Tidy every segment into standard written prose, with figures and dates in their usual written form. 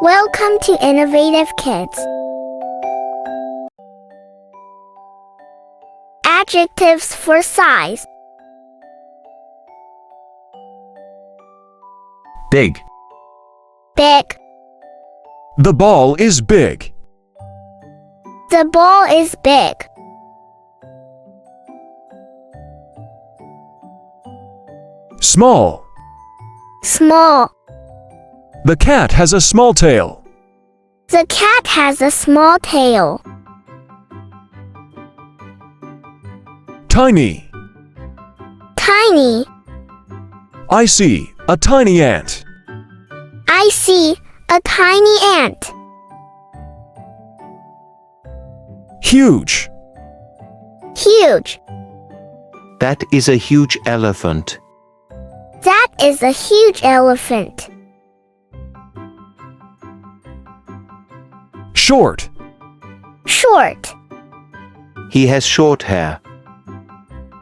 Welcome to Innovative Kids. Adjectives for size. Big. Big. The ball is big. The ball is big. Small. Small. The cat has a small tail. The cat has a small tail. Tiny. Tiny. I see a tiny ant. I see a tiny ant. Huge. Huge. That is a huge elephant. That is a huge elephant. Short. Short. He has short hair.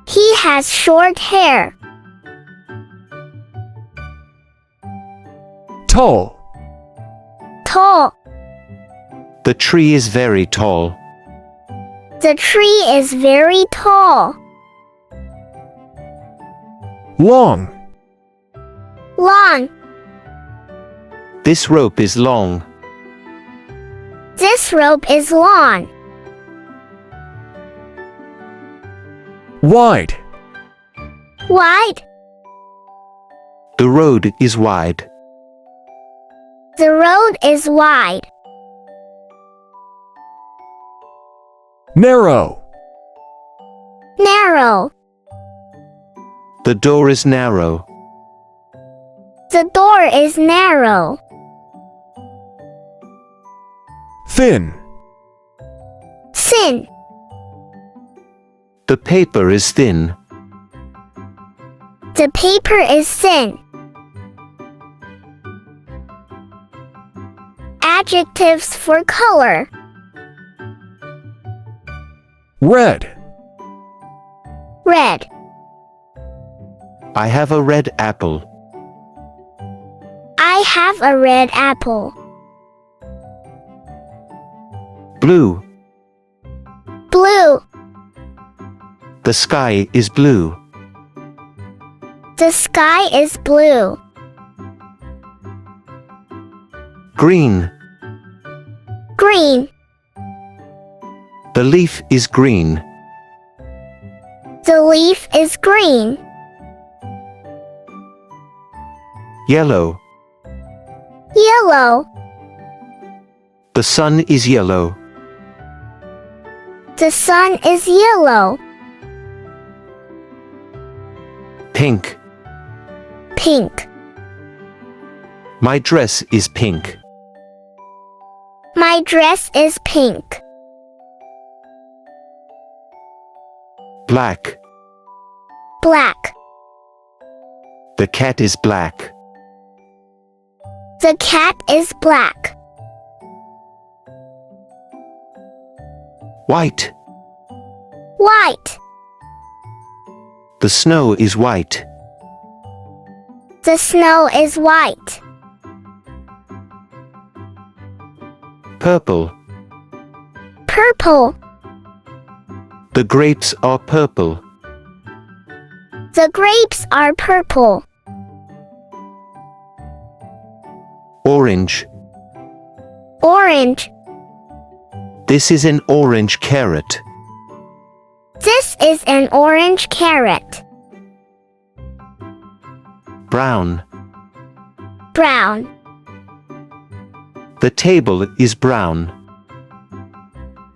He has short hair. Tall. Tall. The tree is very tall. The tree is very tall. Long. Long. This rope is long. This rope is long. Wide. Wide. The road is wide. The road is wide. Narrow. Narrow. The door is narrow. The door is narrow. Thin. Thin. The paper is thin. The paper is thin. Adjectives for color. Red. Red. I have a red apple. I have a red apple. Blue. Blue. The sky is blue. The sky is blue. Green. Green. The leaf is green. The leaf is green. Yellow. Yellow. The sun is yellow. The sun is yellow. Pink. Pink. My dress is pink. My dress is pink. Black. Black. The cat is black. The cat is black. White. White. The snow is white. The snow is white. Purple. Purple. The grapes are purple. The grapes are purple. Orange. Orange. This is an orange carrot. This is an orange carrot. Brown. Brown. The table is brown.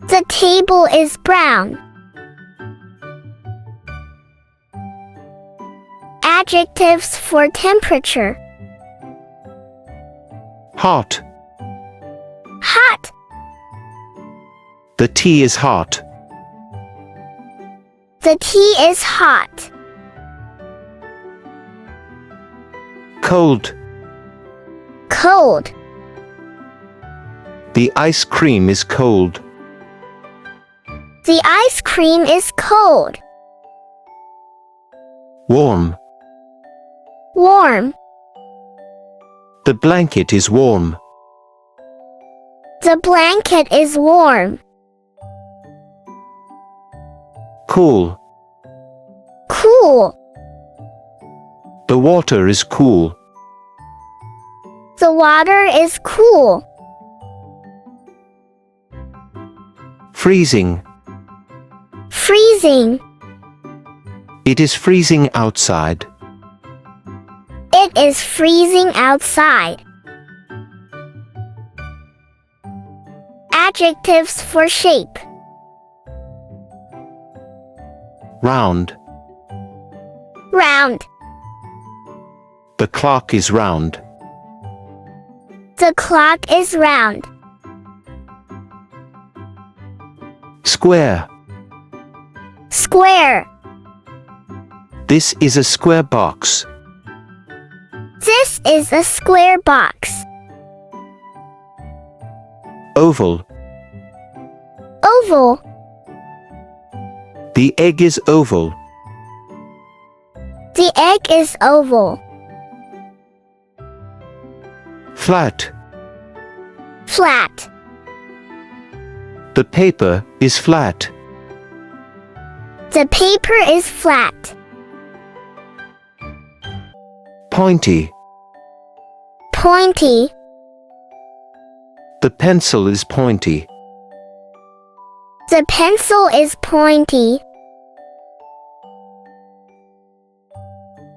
The table is brown. Adjectives for temperature. Hot. Hot. The tea is hot. The tea is hot. Cold. Cold. The ice cream is cold. The ice cream is cold. Warm. Warm. The blanket is warm. The blanket is warm. Cool. Cool. The water is cool. The water is cool. Freezing. Freezing. It is freezing outside. It is freezing outside. Adjectives for shape. Round. Round. The clock is round. The clock is round. Square. Square. This is a square box. This is a square box. Oval. Oval. The egg is oval. The egg is oval. Flat. Flat. The paper is flat. The paper is flat. Pointy. Pointy. The pencil is pointy. The pencil is pointy.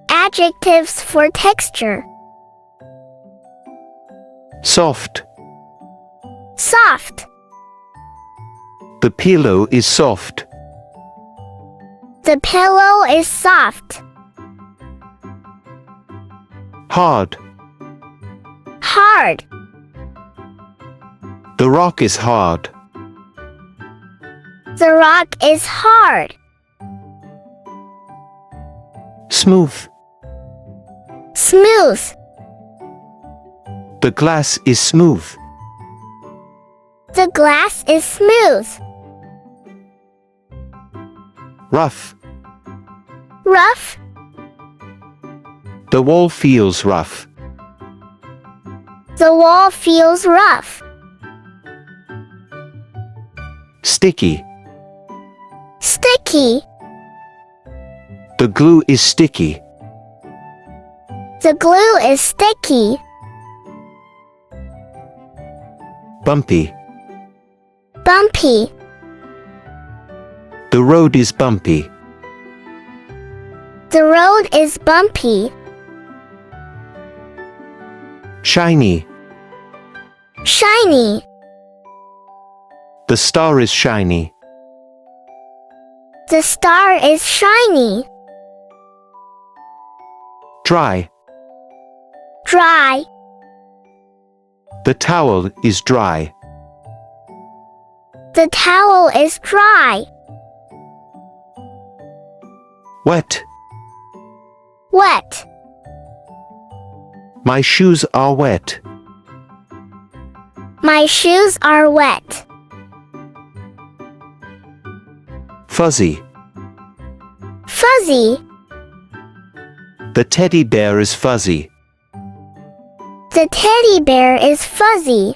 Adjectives for texture. Soft. Soft. The pillow is soft. The pillow is soft. Hard. Hard. The rock is hard. The rock is hard. Smooth. Smooth. The glass is smooth. The glass is smooth. Rough. Rough. The wall feels rough. The wall feels rough. Sticky. Sticky. The glue is sticky. The glue is sticky. Bumpy. Bumpy. The road is bumpy. The road is bumpy. Shiny. Shiny. The star is shiny. The star is shiny. Dry. Dry. The towel is dry. The towel is dry. Wet. Wet. My shoes are wet. My shoes are wet. Fuzzy. Fuzzy. The teddy bear is fuzzy. The teddy bear is fuzzy.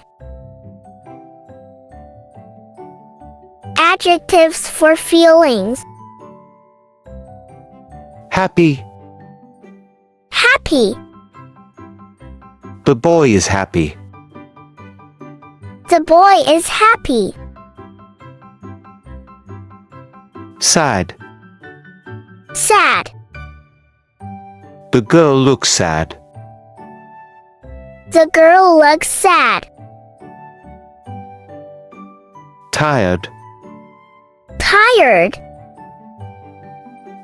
Adjectives for feelings. Happy. Happy. The boy is happy. The boy is happy. Sad. Sad. The girl looks sad. The girl looks sad. Tired. Tired.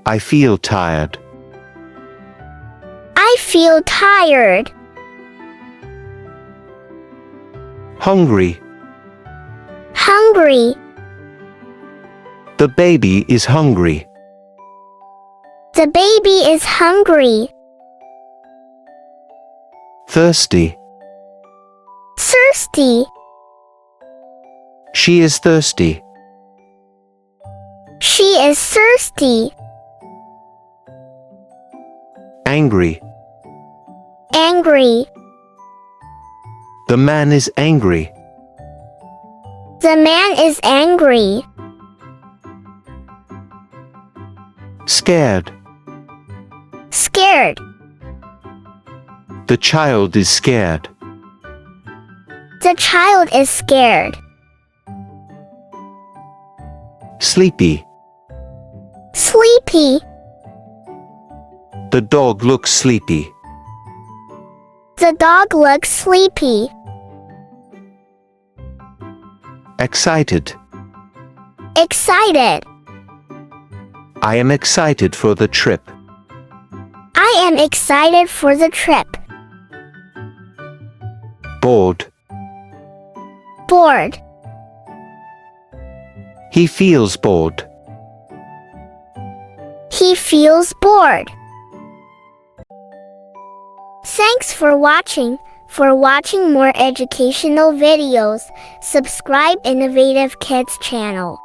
I feel tired. I feel tired. Hungry. Hungry. The baby is hungry. The baby is hungry. Thirsty. Thirsty. She is thirsty. She is thirsty. Angry. Angry. The man is angry. The man is angry. Scared. Scared. The child is scared. The child is scared. Sleepy. Sleepy. The dog looks sleepy. The dog looks sleepy. Excited. Excited. I am excited for the trip. I am excited for the trip. Bored. Bored. He feels bored. He feels bored. Thanks for watching. For watching more educational videos, subscribe Innovative Kids channel.